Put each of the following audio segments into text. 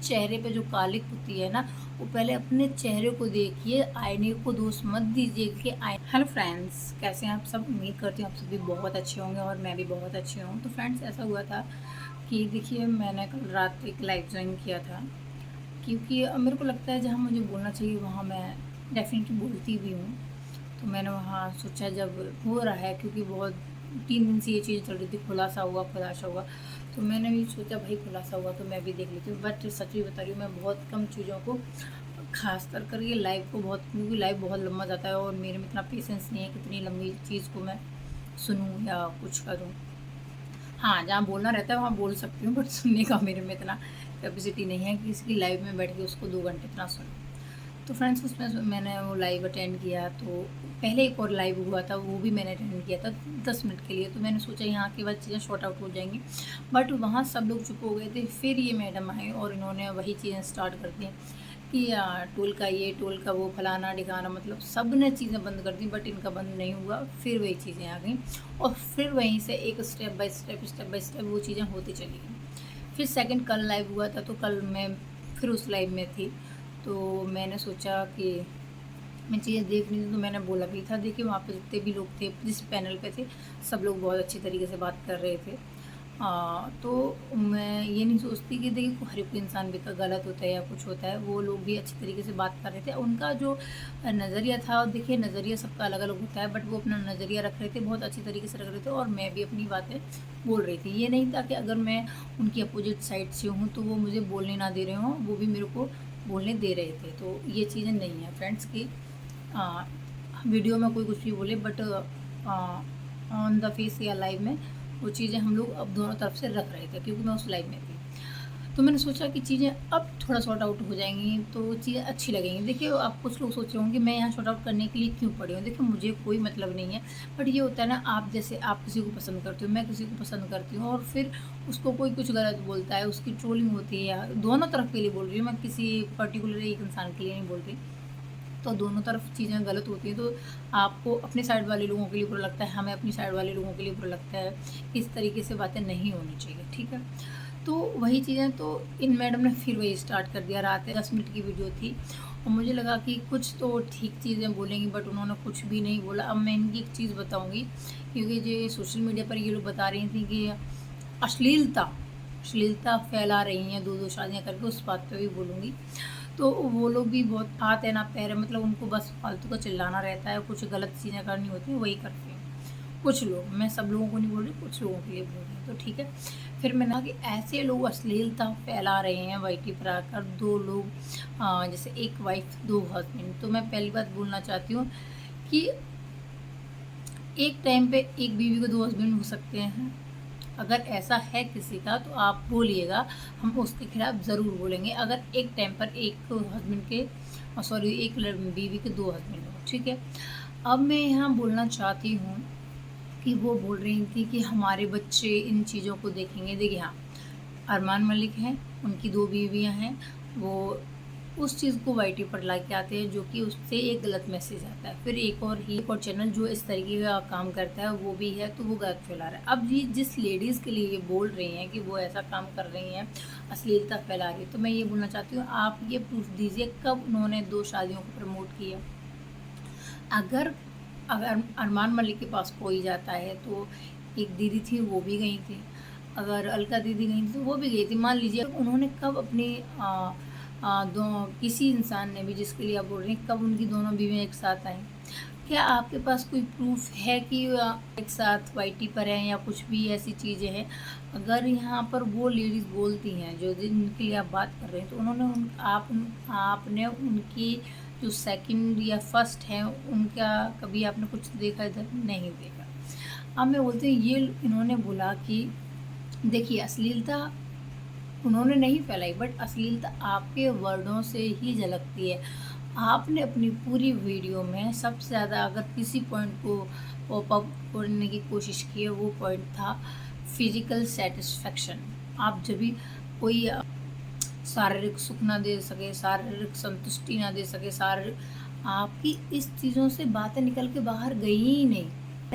चेहरे पे जो कालिक होती है ना, वो पहले अपने चेहरे को देखिए, आईने को दोष मत दीजिए कि हेलो फ्रेंड्स, कैसे हैं आप सब। उम्मीद करती हूँ आप सभी बहुत अच्छे होंगे और मैं भी बहुत अच्छी हूँ। तो फ्रेंड्स, ऐसा हुआ था कि देखिए, मैंने कल रात एक लाइव ज्वाइन किया था, क्योंकि मेरे को लगता है जहाँ मुझे बोलना चाहिए वहाँ मैं डेफिनेटली बोलती भी हूँ। तो मैंने वहाँ सोचा, जब हो रहा है, क्योंकि बहुत 3 दिन से ये चीज़ चल रही थी, खुलासा हुआ, तो मैंने भी सोचा भाई खुलासा हुआ तो मैं भी देख लेती हूँ। बट सच भी बता रही हूँ, मैं बहुत कम चीज़ों को, खास कर ये लाइव को बहुत, क्योंकि लाइव बहुत लंबा जाता है और मेरे में इतना पेशेंस नहीं है कि इतनी लंबी चीज़ को मैं सुनूँ या कुछ करूँ। हाँ, जहाँ बोलना रहता है वहाँ बोल सकती हूँ, बट सुनने का मेरे में इतना कैपेसिटी नहीं है कि किसी की लाइव में बैठ के उसको 2 घंटे इतना सुनूँ। तो फ्रेंड्स, उसमें मैंने वो लाइव अटेंड किया। तो पहले एक और लाइव हुआ था, वो भी मैंने अटेंड किया था 10 मिनट के लिए। तो मैंने सोचा यहाँ के बाद चीज़ें शॉर्ट आउट हो जाएंगी, बट वहाँ सब लोग चुप हो गए थे। फिर ये मैडम आए और इन्होंने वही चीज़ें स्टार्ट कर दी कि टोल का ये, टोल का वो, फलाना ढिकाना, मतलब सब ने चीज़ें बंद कर दी, बट इनका बंद नहीं हुआ। फिर वही चीज़ें आ गई और फिर वहीं से एक स्टेप बाय स्टेप वो चीज़ें होती चली गई। फिर सेकंड कल लाइव हुआ था, तो कल मैं फिर उस लाइव में थी। तो मैंने सोचा कि मैं चीज़ें देख रही थी, तो मैंने बोला भी था, देखिए वहाँ पे जितने भी लोग थे, जिस पैनल पे थे, सब लोग बहुत अच्छी तरीके से बात कर रहे थे। तो मैं ये नहीं सोचती कि देखिए हर एक इंसान भी गलत होता है या कुछ होता है। वो लोग भी अच्छी तरीके से बात कर रहे थे। उनका जो नज़रिया था, देखिए नज़रिया सबका अलग अलग होता है, बट वो अपना नज़रिया रख रहे थे, बहुत अच्छी तरीके से रख रहे थे, और मैं भी अपनी बातें बोल रही थी। ये नहीं था कि अगर मैं उनकी अपोजिट साइड से हूँ तो वो मुझे बोलने ना दे रहे हों, वो भी मेरे को बोलने दे रहे थे। तो ये चीज़ें नहीं है फ्रेंड्स की वीडियो में कोई कुछ भी बोले, बट ऑन द फेस या लाइव में वो चीज़ें हम लोग अब दोनों तरफ से रख रहे थे, क्योंकि मैं उस लाइव में थी। तो मैंने सोचा कि चीज़ें अब थोड़ा सॉर्ट आउट हो जाएंगी तो चीज़ें अच्छी लगेंगी। देखिए, आप कुछ लोग सोच रहे होंगे मैं यहाँ सॉर्ट आउट करने के लिए क्यों पड़ी हूँ। देखिए, मुझे कोई मतलब नहीं है, बट ये होता है ना, आप जैसे आप किसी को पसंद करती हो, मैं किसी को पसंद करती हूँ, और फिर उसको कोई कुछ गलत बोलता है, उसकी ट्रोलिंग होती है, या दोनों तरफ के लिए बोल रही हूँ मैं, किसी पर्टिकुलर एक इंसान के लिए नहीं बोल रही। तो दोनों तरफ चीज़ें गलत होती हैं, तो आपको अपने साइड वाले लोगों के लिए बुरा लगता है, हमें अपनी साइड वाले लोगों के लिए बुरा लगता है। इस तरीके से बातें नहीं होनी चाहिए, ठीक है। तो वही चीज़ें, तो इन मैडम ने फिर वही स्टार्ट कर दिया। रात 10 मिनट की वीडियो थी और मुझे लगा कि कुछ तो ठीक चीज़ें बोलेंगी, बट उन्होंने कुछ भी नहीं बोला। अब मैं इनकी एक चीज़ बताऊँगी, क्योंकि जो सोशल मीडिया पर ये लोग बता रही थी कि अश्लीलता अश्लीलता फैला रही हैं, 2-2 शादियाँ करके, उस बात पे भी बोलूँगी। तो वो लोग भी बहुत हाथ है ना पैर है, मतलब उनको बस फालतू का चिल्लाना रहता है, कुछ गलत चीज़ें करनी होती हैं वही करते हैं कुछ लोग। मैं सब लोगों को नहीं बोल रही, कुछ लोगों के लिए बोल रही हूँ, तो ठीक है। फिर मैंने कहा कि ऐसे लोग अश्लीलता फैला रहे हैं वाईटी पर आकर, 2 लोग, जैसे एक वाइफ 2 हस्बैंड। तो मैं पहली बात बोलना चाहती हूँ कि एक टाइम पे एक बीवी को 2 हस्बैंड हो सकते हैं। अगर ऐसा है किसी का तो आप बोलिएगा, हम उसके खिलाफ ज़रूर बोलेंगे। अगर एक टाइम पर एक हस्बैंड के, सॉरी, एक बीवी के 2 हस्बैंड हो, ठीक है। अब मैं यहाँ बोलना चाहती हूँ कि वो बोल रही थी कि हमारे बच्चे इन चीज़ों को देखेंगे। देखिए, हाँ, अरमान मलिक हैं, उनकी 2 बीवियाँ हैं, वो उस चीज़ को वाईटी पर ला के आते हैं, जो कि उससे एक गलत मैसेज आता है। फिर एक और चैनल जो इस तरीके का काम करता है, वो भी है, तो वो गलत फैला रहा है। अब ये जिस लेडीज़ के लिए ये बोल रही हैं कि वो ऐसा काम कर रही हैं, अश्लीलता फैला रही है, तो मैं ये बोलना चाहती हूँ, आप ये प्रूफ दीजिए कब उन्होंने 2 शादियों को प्रमोट किया। अगर अगर अरमान मलिक के पास कोई जाता है, तो एक दीदी थी वो भी गई थी, अगर अलका दीदी गई थी तो वो भी गई थी। मान लीजिए उन्होंने कब अपनी दो, किसी इंसान ने भी, जिसके लिए आप बोल रहे हैं, कब उनकी दोनों बीवियाँ एक साथ आई। क्या आपके पास कोई प्रूफ है कि एक साथ वाईटी पर हैं या कुछ भी ऐसी चीज़ें हैं। अगर यहाँ पर वो लेडीज़ बोलती हैं जो जिनके लिए आप बात कर रहे हैं, तो उन्होंने आपने उनकी जो सेकंड या फर्स्ट है उनका कभी आपने कुछ देखा, इधर नहीं देखा। अब मैं बोलती हूँ, ये इन्होंने बोला कि देखिए, अश्लीलता उन्होंने नहीं फैलाई, बट अश्लीलता आपके वर्डों से ही झलकती है। आपने अपनी पूरी वीडियो में सबसे ज़्यादा अगर किसी पॉइंट को पॉप अप करने की कोशिश की है, वो पॉइंट था फिजिकल सेटिस्फेक्शन। आप जब भी कोई शारीरिक सुख ना दे सके, शारीरिक संतुष्टि ना दे सके, शारीरिक, आपकी इस चीज़ों से बातें निकल के बाहर गई ही नहीं।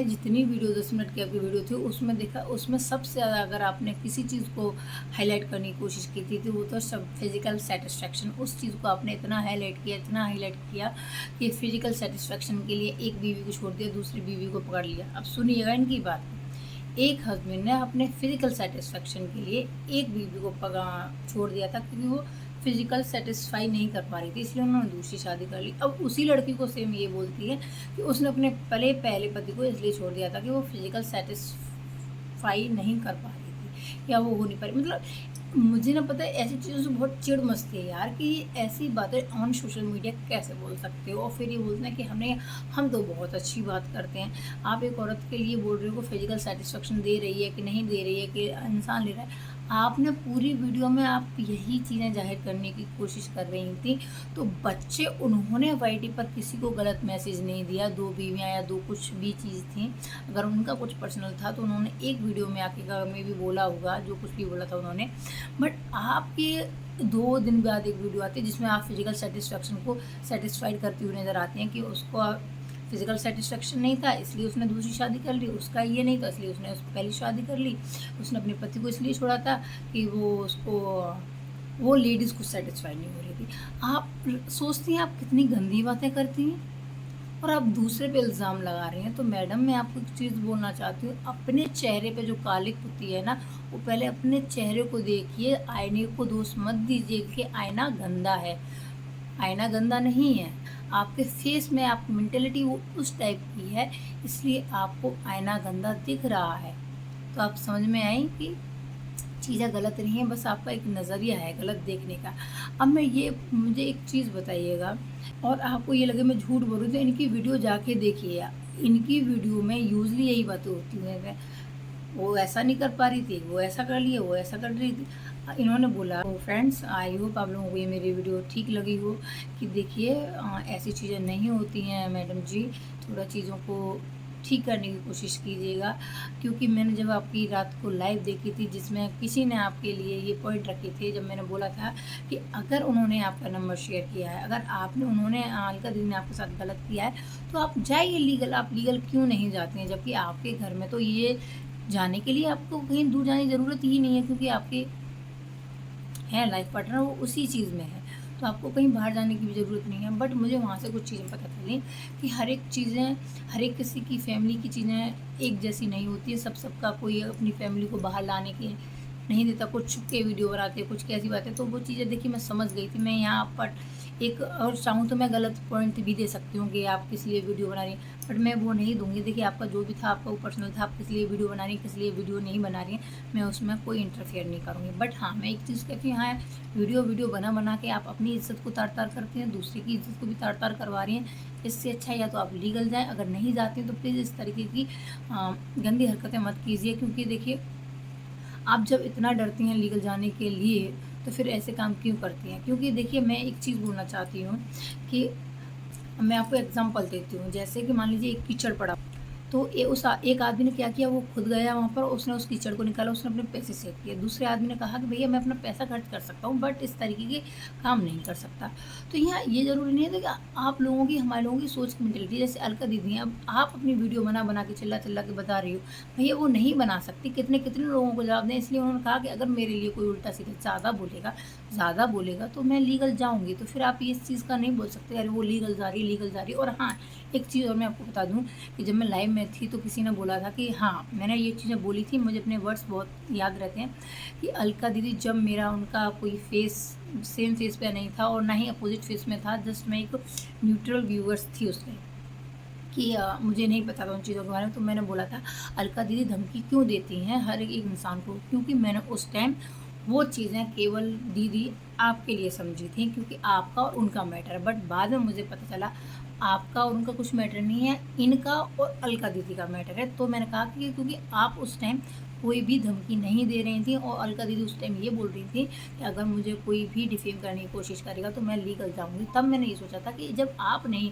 जितनी वीडियो 10 मिनट की आपकी वीडियो थी उसमें देखा, उसमें सबसे ज़्यादा अगर आपने किसी चीज़ को हाईलाइट करने की कोशिश की थी तो वो तो सब फिज़िकल सेटिस्फेक्शन। उस चीज़ को आपने इतना हाईलाइट किया कि फिज़िकल सेटिस्फेक्शन के लिए एक बीवी को छोड़ दिया, दूसरी बीवी को पकड़ लिया। अब सुनिएगा इनकी बात। एक हस्बैंड ने अपने फिज़िकल सेटिस्फेक्शन के लिए एक बीवी को छोड़ दिया था, क्योंकि वो फिज़िकल सेटिस्फाई नहीं कर पा रही थी, इसलिए उन्होंने दूसरी शादी कर ली। अब उसी लड़की को सेम ये बोलती है कि उसने अपने पहले पति को इसलिए छोड़ दिया था कि वो फिज़िकल सेटिस्फाई नहीं कर पा रही थी या वो हो नहीं पा रही। मतलब मुझे ना पता है, ऐसी चीज़ों से बहुत चिढ़ मचती है यार कि ऐसी बातें ऑन सोशल मीडिया कैसे बोल सकते हो। और फिर ये बोलते हैं कि हम तो बहुत अच्छी बात करते हैं। आप एक औरत के लिए बोल रहे हो कि फिज़िकल सेटिस्फेक्शन दे रही है कि नहीं दे रही है, कि इंसान ले रहा है। आपने पूरी वीडियो में आप यही चीज़ें ज़ाहिर करने की कोशिश कर रही थी। तो बच्चे, उन्होंने वाईटी पर किसी को गलत मैसेज नहीं दिया। 2 बीवियाँ या 2 कुछ भी चीज़ थी, अगर उनका कुछ पर्सनल था तो उन्होंने एक वीडियो में आके में भी बोला होगा, जो कुछ भी बोला था उन्होंने। बट आपके 2 दिन बाद एक वीडियो आती है जिसमें आप फिज़िकल सेटिस्फेक्शन को सेटिस्फाइड करती हुई नज़र आती हैं कि उसको फिज़िकल सेटिस्फेक्शन नहीं था इसलिए उसने दूसरी शादी कर ली, उसका ये नहीं था इसलिए उसने पहली शादी कर ली। उसने अपने पति को इसलिए छोड़ा था कि वो लेडीज़ को सेटिस्फाइड नहीं हो रही थी। आप सोचती हैं आप कितनी गंदी बातें करती हैं और आप दूसरे पे इल्ज़ाम लगा रही हैं। तो मैडम, मैं आपको एक चीज़ बोलना चाहती हूँ, अपने चेहरे पे जो कालिक होती है ना, वो पहले अपने चेहरे को देखिए, आईने को दोष मत दीजिए कि आईना गंदा है। आईना गंदा नहीं है, आपके फेस में आपकी मेंटेलिटी वो उस टाइप की है, इसलिए आपको आईना गंदा दिख रहा है। तो आप समझ में आई कि चीज़ें गलत नहीं है, बस आपका एक नज़रिया है गलत देखने का। अब मुझे एक चीज़ बताइएगा, और आपको ये लगे मैं झूठ बोल रही हूँ तो इनकी वीडियो जाके देखिए। इनकी वीडियो में यूजली यही बातें होती हैं, वो ऐसा नहीं कर पा रही थी, वो ऐसा कर लिया, वो ऐसा कर रही थी। इन्होंने बोला। तो फ्रेंड्स, आई होप आप लोगों को ये मेरी वीडियो ठीक लगी हो कि देखिए ऐसी चीज़ें नहीं होती हैं मैडम जी, थोड़ा चीज़ों को ठीक करने की कोशिश कीजिएगा। क्योंकि मैंने जब आपकी रात को लाइव देखी थी जिसमें किसी ने आपके लिए ये पॉइंट रखे थे, जब मैंने बोला था कि अगर उन्होंने आपका नंबर शेयर किया है, अगर उन्होंने अलका दीदी ने आपके साथ गलत किया है तो आप जाइए लीगल। आप लीगल क्यों नहीं जाते हैं, जबकि आपके घर में तो ये जाने के लिए आपको कहीं दूर जाने की ज़रूरत ही नहीं है, क्योंकि आपके हैं लाइफ पार्टनर, वो उसी चीज़ में है, तो आपको कहीं बाहर जाने की भी ज़रूरत नहीं है। बट मुझे वहाँ से कुछ चीज़ें पता चली कि हर एक किसी की फैमिली की चीज़ें एक जैसी नहीं होती है। सबका कोई अपनी फैमिली को बाहर लाने के नहीं देता, कुछ छुप के वीडियो बनाते हैं, कुछ कैसी बातें। तो वो चीज़ें देखी, मैं समझ गई थी। मैं यहाँ पर एक और चाहूँ तो मैं गलत पॉइंट भी दे सकती हूँ कि आप किस लिए वीडियो बना रही हैं, बट मैं वो नहीं दूँगी। देखिए, आपका जो भी था, आपका वो पर्सनल था, आप किस लिए वीडियो बना रही हैं, किस लिए वीडियो नहीं बना रही हैं, मैं उसमें कोई इंटरफेयर नहीं करूँगी। बट हाँ, मैं एक चीज़ कहती हूँ, हाँ, वीडियो बना के आप अपनी इज़्ज़त को तार-तार करती हैं, दूसरे की इज़्ज़त को भी तार-तार करवा रही हैं। इससे अच्छा या तो आप लीगल जाएँ, अगर नहीं जाती हैं तो प्लीज़ इस तरीके की गंदी हरकतें मत कीजिए। क्योंकि देखिए, आप जब इतना डरती हैं लीगल जाने के लिए, तो फिर ऐसे काम क्यों करती हैं? क्योंकि देखिए, मैं एक चीज़ बोलना चाहती हूँ कि मैं आपको एग्ज़ाम्पल देती हूँ। जैसे कि मान लीजिए एक कीचड़ पड़ा, तो एक आदमी ने क्या किया, वो खुद गया वहाँ पर, उसने उस कीचड़ को निकाला, उसने अपने पैसे सेव किए। दूसरे आदमी ने कहा कि भैया, मैं अपना पैसा खर्च कर सकता हूँ, बट इस तरीके के काम नहीं कर सकता। तो यहाँ ये ज़रूरी नहीं है कि आप लोगों की, हमारे लोगों की सोच की मेंटालिटी, जैसे अलका दीदी हैं, अब आप अपनी वीडियो बना के चिल्ला के बता रही हो, भैया वो नहीं बना सकती। कितने लोगों को जवाब दें, इसलिए उन्होंने कहा कि अगर मेरे लिए कोई उल्टा सीधा ज़्यादा बोलेगा तो मैं लीगल जाऊँगी। तो फिर आप इस चीज़ का नहीं बोल सकते, अरे वो लीगल जा रही। और हाँ, एक चीज़ और मैं आपको बता दूँ कि जब मैं लाइव में थी तो किसी ने बोला था कि हाँ, मैंने ये चीज़ें बोली थी, मुझे अपने वर्ड्स बहुत याद रहते हैं, कि अलका दीदी, जब मेरा उनका कोई फेस सेम फेस पे नहीं था और ना ही अपोजिट फेस में था, जस्ट मैं एक न्यूट्रल व्यूअर्स थी उसमें, कि मुझे नहीं पता था उन चीज़ों के बारे में। तो मैंने बोला था, अलका दीदी धमकी क्यों देती हैं हर एक इंसान को? क्योंकि मैंने उस टाइम वो चीज़ें केवल दीदी आपके लिए समझी थी, क्योंकि आपका और उनका मैटर है। बट बाद में मुझे पता चला आपका और उनका कुछ मैटर नहीं है, इनका और अलका दीदी का मैटर है। तो मैंने कहा कि क्योंकि आप उस टाइम कोई भी धमकी नहीं दे रही थी, और अलका दीदी उस टाइम ये बोल रही थी कि अगर मुझे कोई भी डिफेम करने की कोशिश करेगा तो मैं लीगल जाऊंगी। तब मैंने ये सोचा था कि जब आप नहीं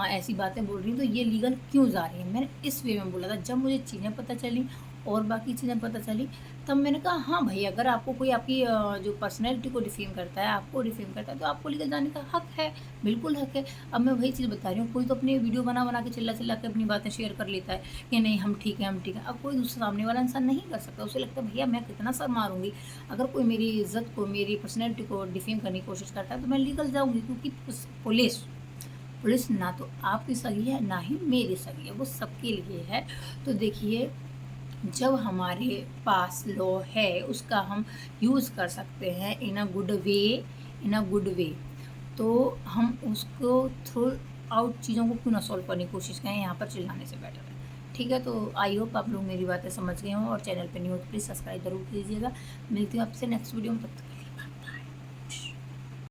ऐसी बातें बोल रही तो ये लीगल क्यों जा रही है। मैंने इस वे में बोला था। जब मुझे चीज़ें पता चली और बाकी चीज़ें पता चली, तब मैंने कहा हाँ भाई, अगर आपको कोई आपकी जो पर्सनैलिटी को डिफ़ेम करता है, आपको डिफ़ेम करता है, तो आपको लेकर जाने का हक है, बिल्कुल हक है। अब मैं वही चीज़ बता रही हूँ, कोई तो अपनी वीडियो बना-बना के चिल्ला-चिल्ला के अपनी बातें शेयर कर लेता है कि नहीं हम ठीक हैं, हम ठीक हैं। अब कोई दूसरा सामने वाला इंसान नहीं कर सकता, उसे लगता है भैया मैं कितना सर मारूँगी, अगर कोई मेरी इज़्ज़त को, मेरी पर्सनैलिटी को डिफ़ेम करने की कोशिश करता है तो मैं लीगल जाऊँगी, क्योंकि पुलिस पुलिस ना तो आपकी सगी है, ना ही मेरी सगी है, वो सबके लिए है। तो देखिए, जब हमारे पास लॉ है उसका हम यूज़ कर सकते हैं इन अ गुड वे, तो हम उसको थ्रू आउट चीज़ों को क्यों ना सॉल्व करने की कोशिश करें, यहाँ पर चिल्लाने से बेटर है। ठीक है, तो आई होप आप लोग मेरी बातें समझ गए हों, और चैनल पे न्यू हो तो प्लीज़ सब्सक्राइब ज़रूर कीजिएगा। मिलती हूँ आपसे नेक्स्ट वीडियो में, तब तक